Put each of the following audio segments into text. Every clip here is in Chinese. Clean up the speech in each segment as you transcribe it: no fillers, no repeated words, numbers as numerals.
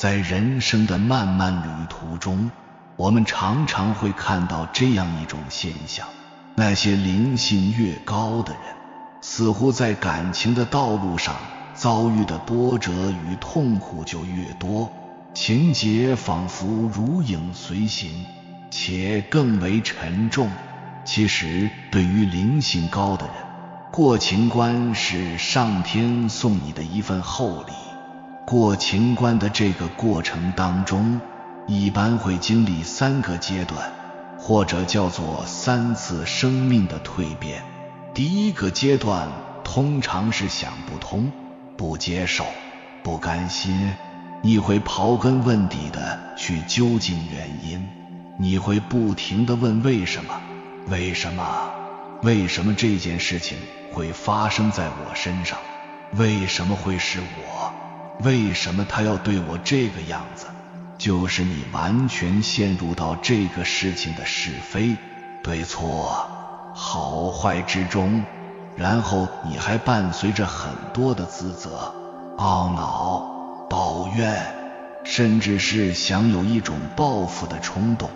在人生的漫漫旅途中，我们常常会看到这样一种现象，那些灵性越高的人，似乎在感情的道路上遭遇的波折与痛苦就越多，情节仿佛如影随形，且更为沉重。其实对于灵性高的人，过情关是上天送你的一份厚礼。过情关的这个过程当中，一般会经历3个阶段，或者叫做3次生命的蜕变。第一个阶段通常是想不通、不接受、不甘心，你会刨根问底的去究竟原因，你会不停地问为什么，为什么这件事情会发生在我身上，为什么会是我，为什么他要对我这个样子，就是你完全陷入到这个事情的是非、对错、好坏之中，然后你还伴随着很多的自责、懊恼、抱怨，甚至是想有一种报复的冲动，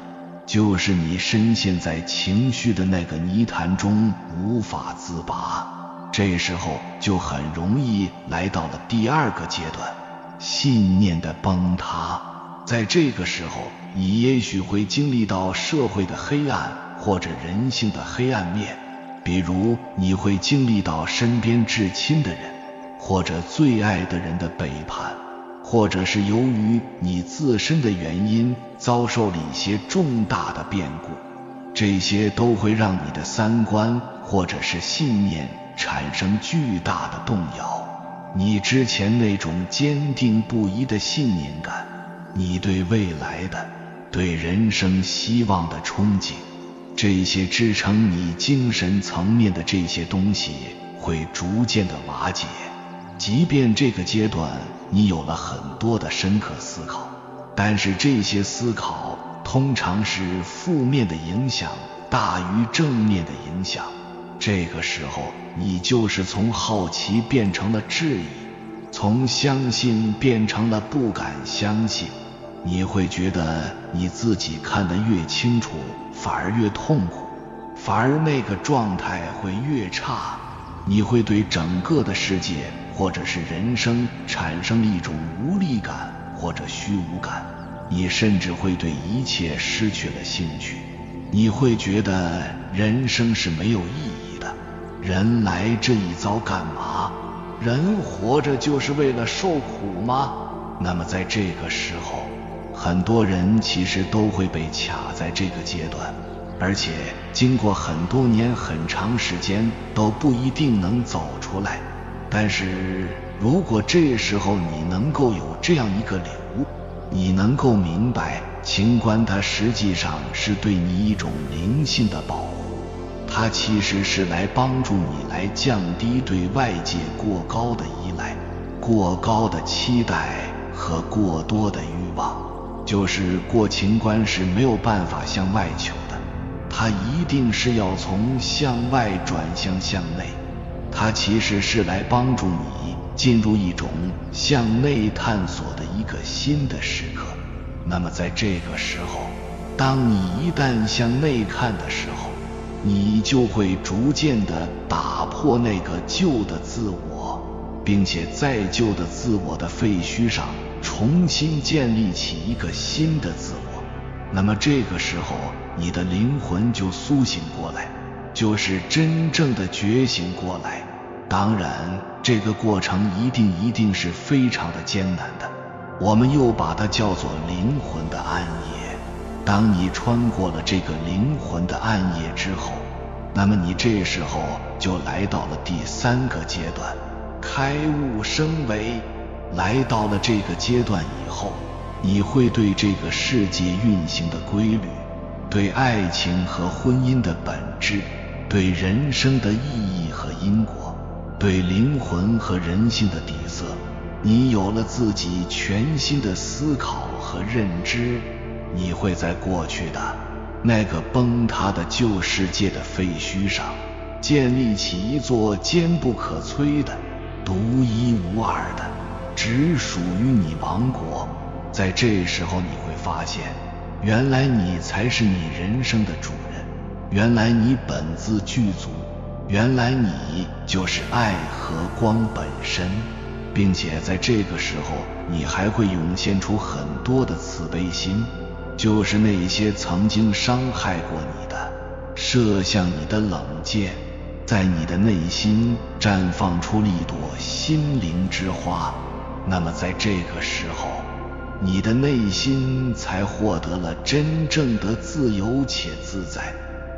就是你深陷在情绪的那个泥潭中无法自拔。这时候就很容易来到了第2个阶段，信念的崩塌。在这个时候，你也许会经历到社会的黑暗或者人性的黑暗面，比如你会经历到身边至亲的人或者最爱的人的背叛，或者是由于你自身的原因遭受了一些重大的变故，这些都会让你的3观或者是信念产生巨大的动摇。你之前那种坚定不移的信念感，你对未来的、对人生希望的憧憬，这些支撑你精神层面的这些东西会逐渐的瓦解。即便这个阶段你有了很多的深刻思考，但是这些思考通常是负面的影响大于正面的影响。这个时候你就是从好奇变成了质疑，从相信变成了不敢相信。你会觉得你自己看得越清楚反而越痛苦，反而那个状态会越差。你会对整个的世界或者是人生产生了一种无力感或者虚无感，你甚至会对一切失去了兴趣。你会觉得人生是没有意义的，人来这一遭干嘛？人活着就是为了受苦吗？那么在这个时候，很多人其实都会被卡在这个阶段，而且经过很多年很长时间都不一定能走出来。但是如果这时候你能够有这样一个领悟，你能够明白情关它实际上是对你一种灵性的保护，它其实是来帮助你来降低对外界过高的依赖、过高的期待和过多的欲望。就是过情关是没有办法向外求的，它一定是要从向外转向内，它其实是来帮助你进入一种向内探索的一个新的时刻。那么在这个时候，当你一旦向内看的时候，你就会逐渐地打破那个旧的自我，并且在旧的自我的废墟上重新建立起一个新的自我。那么这个时候你的灵魂就苏醒过来，就是真正的觉醒过来。当然这个过程一定是非常的艰难的，我们又把它叫做灵魂的暗夜。当你穿过了这个灵魂的暗夜之后，那么你这时候就来到了第3个阶段，开悟升维。来到了这个阶段以后，你会对这个世界运行的规律，对爱情和婚姻的本质，对人生的意义和因果，对灵魂和人性的底色，你有了自己全新的思考和认知。你会在过去的那个崩塌的旧世界的废墟上建立起一座坚不可摧的、独一无二的、只属于你王国。在这时候你会发现，原来你才是你人生的主人，原来你本自具足，原来你就是爱和光本身，并且在这个时候你还会涌现出很多的慈悲心，就是那些曾经伤害过你的，射向你的冷箭，在你的内心绽放出一朵心灵之花。那么在这个时候，你的内心才获得了真正的自由且自在，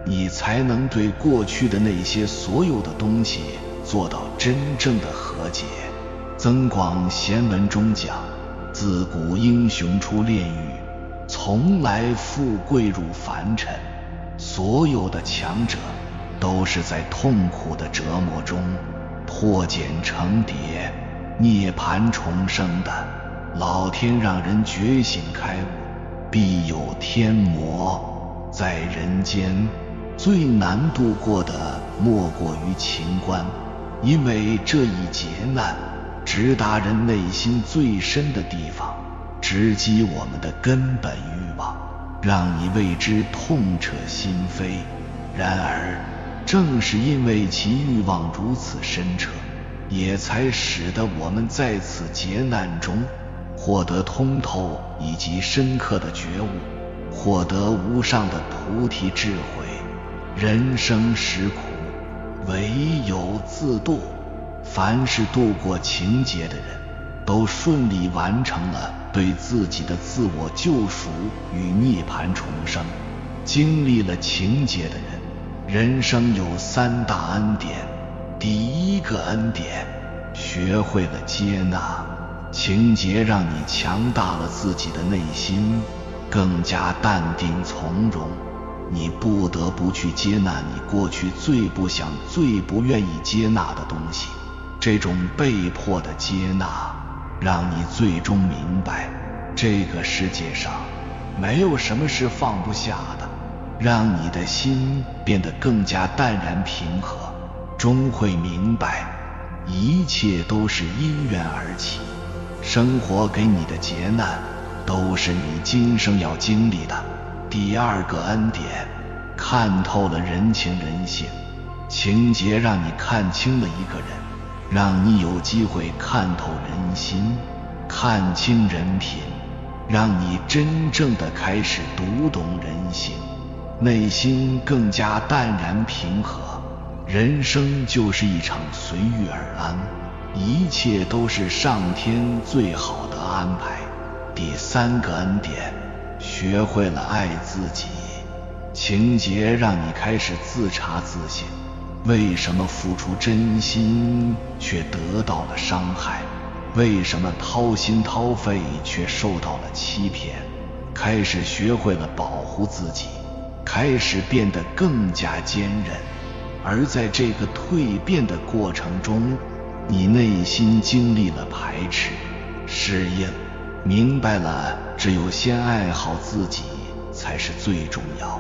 你才能对过去的那些所有的东西做到真正的和解。增广贤文中讲，自古英雄出炼狱，从来富贵入凡尘。所有的强者都是在痛苦的折磨中破茧成蝶，涅槃重生的。老天让人觉醒开悟，必有天魔。在人间最难度过的莫过于情关，因为这一劫难直达人内心最深的地方，直击我们的根本欲望，让你为之痛彻心扉。然而正是因为其欲望如此深彻，也才使得我们在此劫难中获得通透以及深刻的觉悟，获得无上的菩提智慧。人生实苦，唯有自度。凡是度过情劫的人，都顺利完成了对自己的自我救赎与涅槃重生。经历了情劫的人，人生有3大恩典。第一个恩典，学会了接纳。情劫让你强大了自己的内心，更加淡定从容。你不得不去接纳你过去最不想、最不愿意接纳的东西。这种被迫的接纳，让你最终明白，这个世界上没有什么是放不下的，让你的心变得更加淡然平和，终会明白，一切都是因缘而起。生活给你的劫难，都是你今生要经历的。第二个恩典，看透了人情人性。情劫让你看清了一个人，让你有机会看透人心，看清人品，让你真正的开始读懂人性，内心更加淡然平和。人生就是一场随遇而安，一切都是上天最好的安排。第3个恩典，学会了爱自己。情劫让你开始自察自省，为什么付出真心却得到了伤害？为什么掏心掏肺却受到了欺骗？开始学会了保护自己，开始变得更加坚韧。而在这个蜕变的过程中，你内心经历了排斥、适应，明白了只有先爱好自己才是最重要。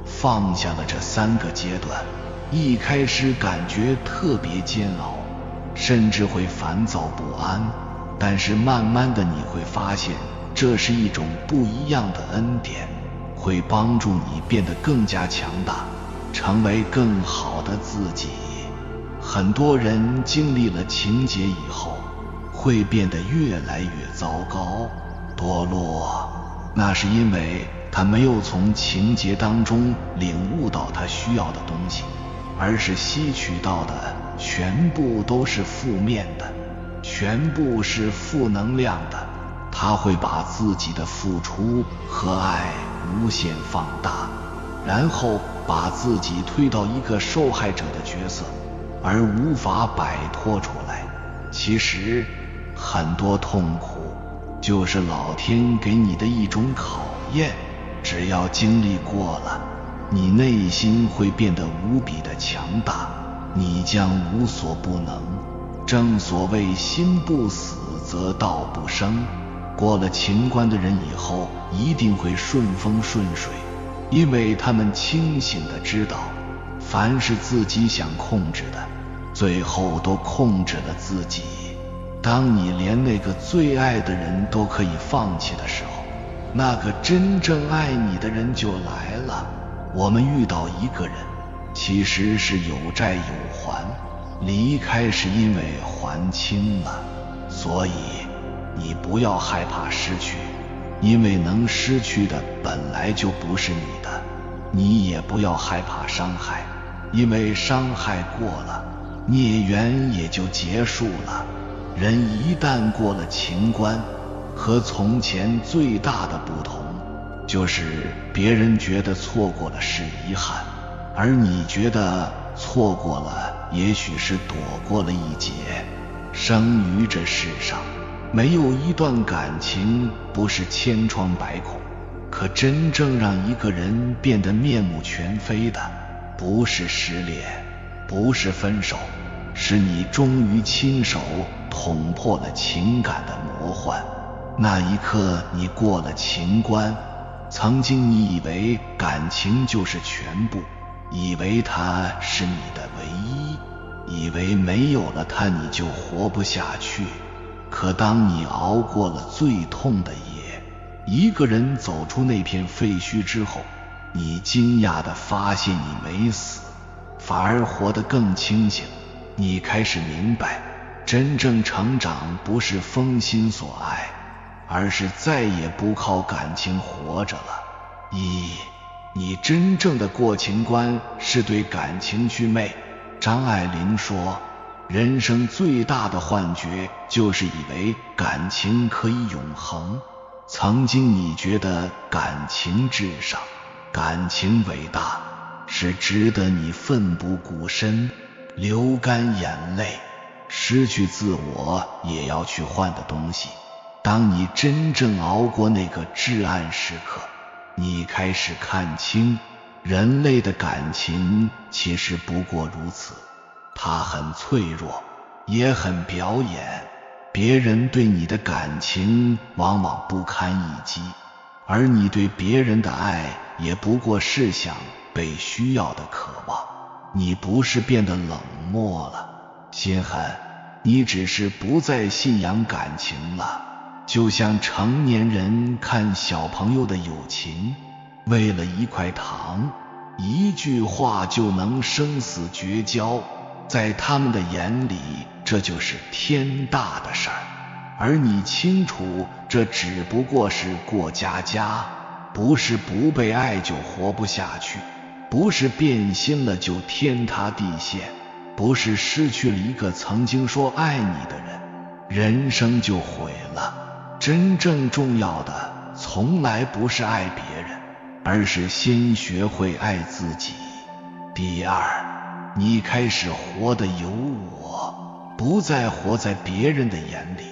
放下了这3个阶段，一开始感觉特别煎熬，甚至会烦躁不安，但是慢慢的你会发现，这是一种不一样的恩典，会帮助你变得更加强大，成为更好的自己。很多人经历了情劫以后，会变得越来越糟糕、堕落，那是因为他没有从情劫当中领悟到他需要的东西，而是吸取到的全部都是负面的，全部是负能量的。他会把自己的付出和爱无限放大，然后把自己推到一个受害者的角色，而无法摆脱出来。其实很多痛苦就是老天给你的一种考验，只要经历过了，你内心会变得无比的强大，你将无所不能。正所谓心不死则道不生，过了情关的人以后一定会顺风顺水，因为他们清醒地知道，凡是自己想控制的，最后都控制了自己。当你连那个最爱的人都可以放弃的时候，那个真正爱你的人就来了。我们遇到一个人，其实是有债有还，离开是因为还清了。所以你不要害怕失去，因为能失去的本来就不是你的。你也不要害怕伤害，因为伤害过了，孽缘也就结束了。人一旦过了情关，和从前最大的不同，就是别人觉得错过了是遗憾，而你觉得错过了也许是躲过了一劫。生于这世上，没有一段感情不是千疮百孔，可真正让一个人变得面目全非的，不是失恋，不是分手，是你终于亲手捅破了情感的魔幻。那一刻你过了情关，曾经你以为感情就是全部，以为它是你的唯一，以为没有了它你就活不下去。可当你熬过了最痛的夜，一个人走出那片废墟之后，你惊讶地发现你没死，反而活得更清醒。你开始明白，真正成长不是封心所爱，而是再也不靠感情活着了。你真正的过情关是对感情祛魅。张爱玲说，人生最大的幻觉就是以为感情可以永恒。曾经你觉得感情至上，感情伟大，是值得你奋不顾身，流干眼泪，失去自我也要去换的东西。当你真正熬过那个至暗时刻，你开始看清，人类的感情其实不过如此。它很脆弱，也很表演。别人对你的感情往往不堪一击，而你对别人的爱也不过是想被需要的渴望。你不是变得冷漠了，心寒，你只是不再信仰感情了。就像成年人看小朋友的友情，为了一块糖，一句话就能生死绝交，在他们的眼里这就是天大的事儿。而你清楚，这只不过是过家家，不是不被爱就活不下去，不是变心了就天塌地陷，不是失去了一个曾经说爱你的人，人生就毁了。真正重要的从来不是爱别人，而是先学会爱自己。第二，你开始活得有我，不再活在别人的眼里。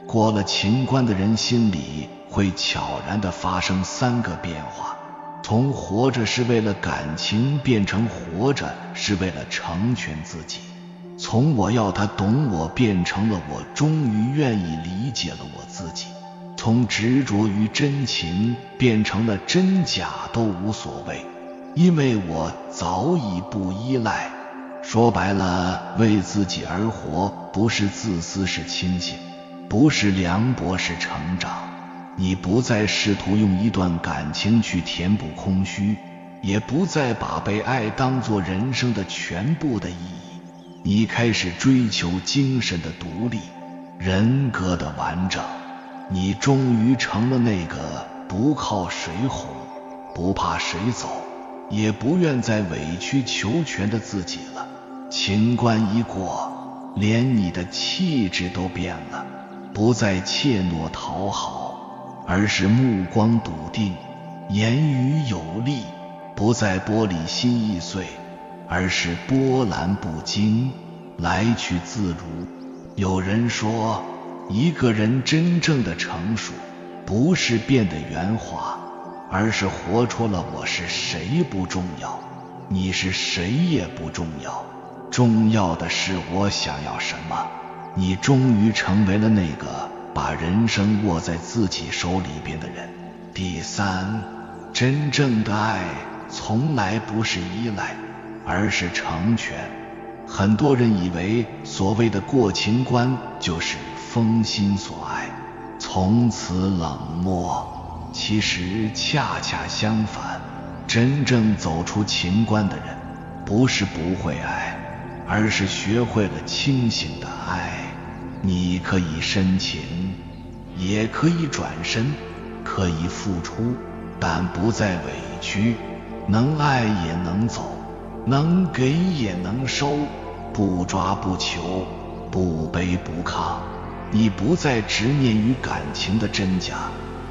过了情关的人心里会悄然地发生3个变化，从活着是为了感情变成活着是为了成全自己，从我要他懂我变成了我终于愿意理解了我自己，从执着于真情变成了真假都无所谓，因为我早已不依赖。说白了，为自己而活，不是自私是清醒，不是凉薄是成长。你不再试图用一段感情去填补空虚，也不再把被爱当作人生的全部的意义。你开始追求精神的独立，人格的完整。你终于成了那个不靠谁哄，不怕谁走，也不愿再委曲求全的自己了。情关一过，连你的气质都变了，不再怯懦讨好，而是目光笃定，言语有力，不再玻璃心易碎，而是波澜不惊，来去自如。有人说，一个人真正的成熟，不是变得圆滑，而是活出了我是谁不重要，你是谁也不重要，重要的是我想要什么。你终于成为了那个把人生握在自己手里边的人。第三，真正的爱从来不是依赖，而是成全。很多人以为所谓的过情关就是封心所爱，从此冷漠。其实恰恰相反，真正走出情关的人，不是不会爱，而是学会了清醒的爱。你可以深情，也可以转身，可以付出，但不再委屈。能爱也能走，能给也能收，不抓不求，不卑不亢。你不再执念于感情的真假，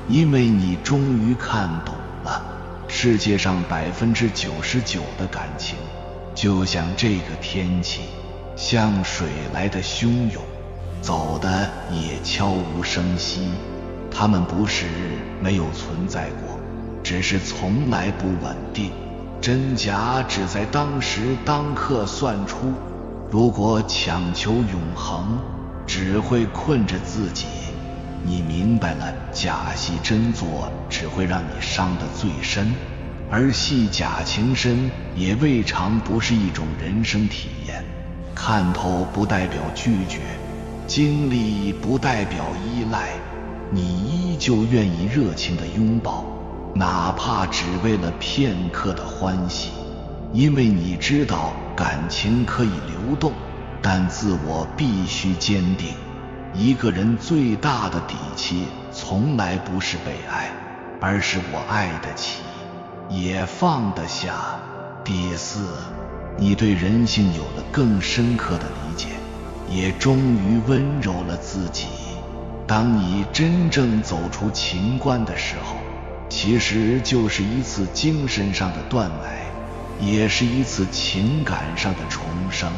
因为你终于看懂了，世界上99%的感情，就像这个天气，像水来的汹涌，走的也悄无声息。它们不是没有存在过，只是从来不稳定，真假只在当时当刻算出。如果强求永恒，只会困着自己。你明白了，假戏真做只会让你伤得最深，而戏假情深也未尝不是一种人生体验。看透不代表拒绝，经历不代表依赖，你依旧愿意热情的拥抱，哪怕只为了片刻的欢喜。因为你知道感情可以流动，但自我必须坚定。一个人最大的底气，从来不是被爱，而是我爱得起，也放得下。第四，你对人性有了更深刻的理解，也终于温柔了自己。当你真正走出情关的时候，其实就是一次精神上的断奶，也是一次情感上的重生。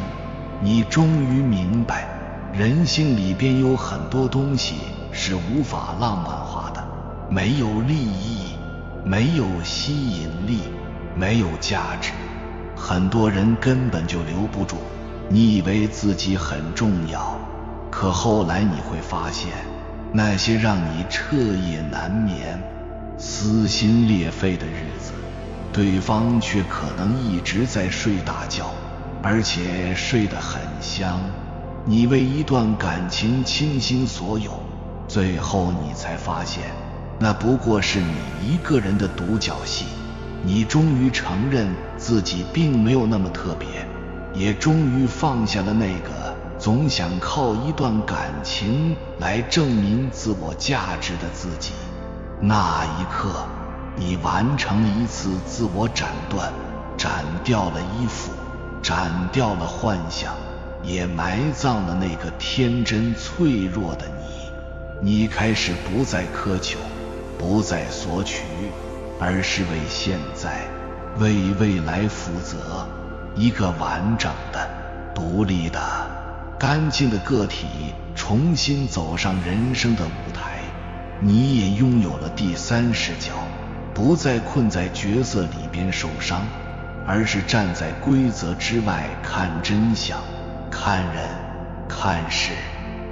你终于明白，人性里边有很多东西是无法浪漫化的，没有利益，没有吸引力，没有价值。很多人根本就留不住。你以为自己很重要，可后来你会发现，那些让你彻夜难眠、撕心裂肺的日子，对方却可能一直在睡大觉，而且睡得很香。你为一段感情倾心所有，最后你才发现，那不过是你一个人的独角戏。你终于承认自己并没有那么特别，也终于放下了那个总想靠一段感情来证明自我价值的自己。那一刻，你完成了一次自我斩断，斩掉了衣服，斩掉了幻想，也埋葬了那个天真脆弱的你。你开始不再苛求，不再索取，而是为现在、为未来负责。一个完整的、独立的、干净的个体重新走上人生的舞台。你也拥有了第三视角，不再困在角色里边受伤，而是站在规则之外看真相，看人，看事，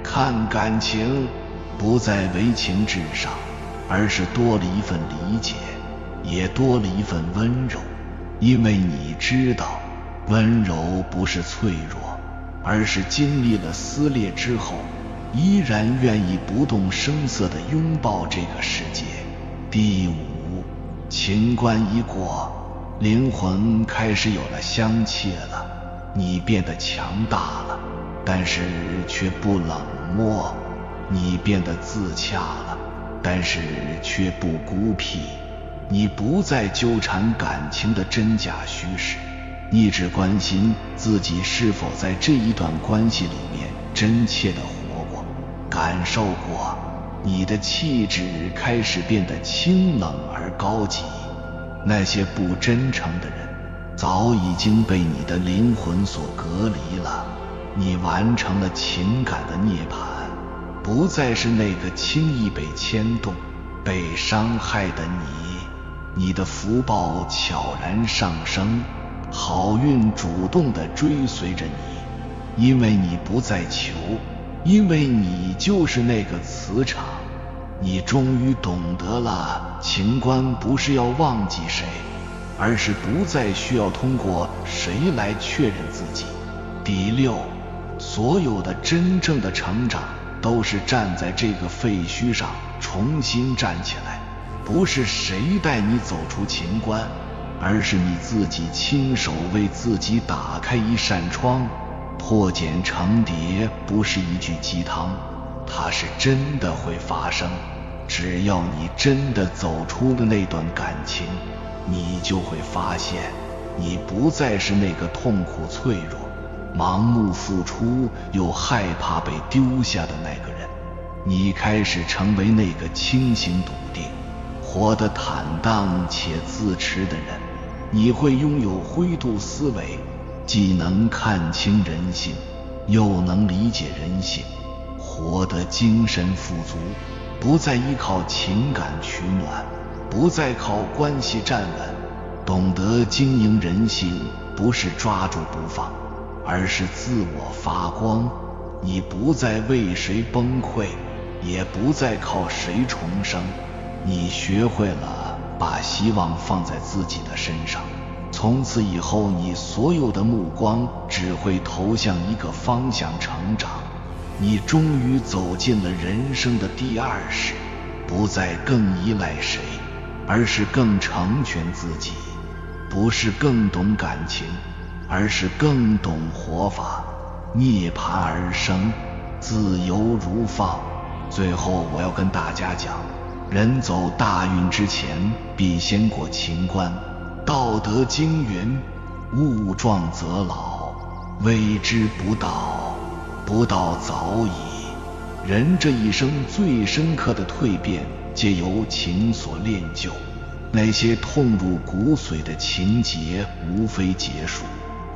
看感情。不再为情至上，而是多了一份理解，也多了一份温柔。因为你知道，温柔不是脆弱，而是经历了撕裂之后，依然愿意不动声色地拥抱这个世界。第五，情关一过，灵魂开始有了香气了。你变得强大了，但是却不冷漠。你变得自洽了，但是却不孤僻。你不再纠缠感情的真假虚实，你只关心自己是否在这一段关系里面真切地活过、感受过。你的气质开始变得清冷而高级。那些不真诚的人早已经被你的灵魂所隔离了。你完成了情感的涅槃，不再是那个轻易被牵动、被伤害的你。你的福报悄然上升，好运主动地追随着你。因为你不再求，因为你就是那个磁场。你终于懂得了，情关不是要忘记谁，而是不再需要通过谁来确认自己。第六，所有的真正的成长都是站在这个废墟上重新站起来，不是谁带你走出情关，而是你自己亲手为自己打开一扇窗。破茧成蝶不是一句鸡汤，它是真的会发生。只要你真的走出了那段感情，你就会发现，你不再是那个痛苦脆弱、盲目付出又害怕被丢下的那个人，你开始成为那个清醒笃定、活得坦荡且自持的人。你会拥有灰度思维，既能看清人性，又能理解人性，活得精神富足，不再依靠情感取暖，不再靠关系站稳，懂得经营人性，不是抓住不放，而是自我发光。你不再为谁崩溃，也不再靠谁重生，你学会了把希望放在自己的身上。从此以后，你所有的目光只会投向一个方向：成长。你终于走进了人生的第二世，不再更依赖谁，而是更成全自己。不是更懂感情，而是更懂活法。涅槃而生，自由如放。最后我要跟大家讲，人走大运之前，必先过情关。道德经云：物壮则老，谓之不道，不道早已。人这一生最深刻的蜕变，皆由情所练就。那些痛入骨髓的情节，无非结束，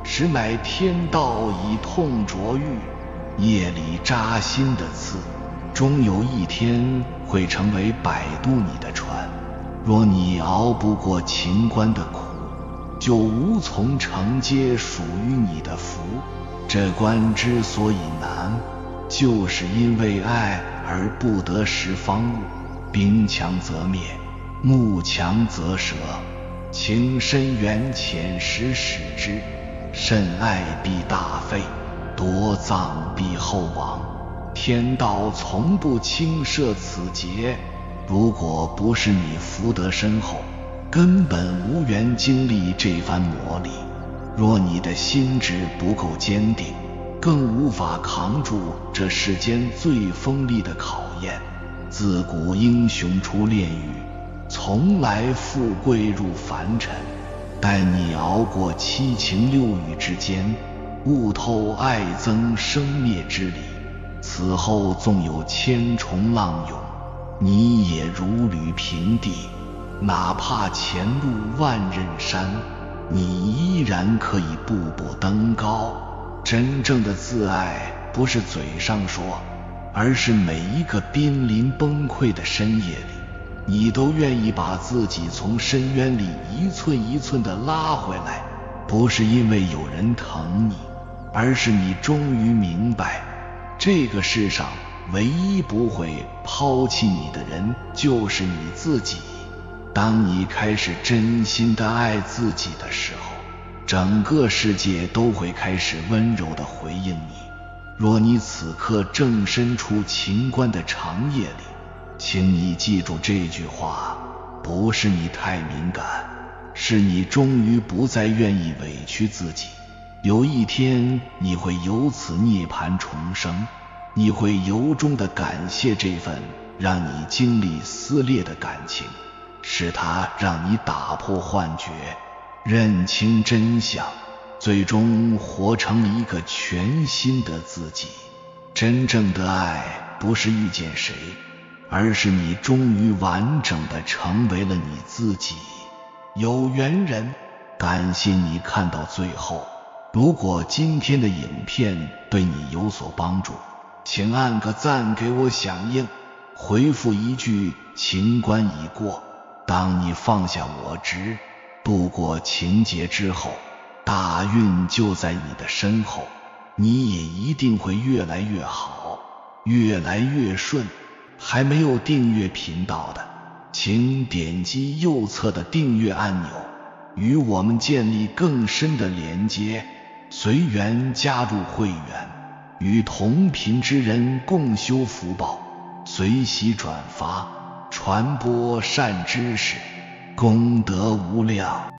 实乃天道以痛灼玉，夜里扎心的刺，终有一天会成为摆渡你的船。若你熬不过情关的苦，就无从承接属于你的福。这关之所以难，就是因为爱而不得十方物。兵强则灭，木强则折。情深缘浅时使之，甚爱必大费，夺葬必后亡。天道从不轻赦此劫，如果不是你福德深厚，根本无缘经历这番磨砺。若你的心智不够坚定，更无法扛住这世间最锋利的考验。自古英雄出炼狱，从来富贵入凡尘。待你熬过七情六欲之间，悟透爱憎生灭之理，此后纵有千重浪涌，你也如履平地。哪怕前路万仞山，你依然可以步步登高。真正的自爱不是嘴上说，而是每一个濒临崩溃的深夜里，你都愿意把自己从深渊里一寸一寸地拉回来。不是因为有人疼你，而是你终于明白，这个世上唯一不会抛弃你的人就是你自己。当你开始真心地爱自己的时候，整个世界都会开始温柔地回应你。若你此刻正身处情关的长夜里，请你记住这句话，不是你太敏感，是你终于不再愿意委屈自己。有一天你会由此涅槃重生，你会由衷地感谢这份让你经历撕裂的感情，是它让你打破幻觉，认清真相，最终活成一个全新的自己。真正的爱不是遇见谁，而是你终于完整地成为了你自己。有缘人，感谢你看到最后。如果今天的影片对你有所帮助，请按个赞给我响应，回复一句情关已过。当你放下我执，度过情劫之后，大运就在你的身后，你也一定会越来越好，越来越顺。还没有订阅频道的，请点击右侧的订阅按钮，与我们建立更深的连接，随缘加入会员。与同频之人共修福报，随喜转发，传播善知识，功德无量。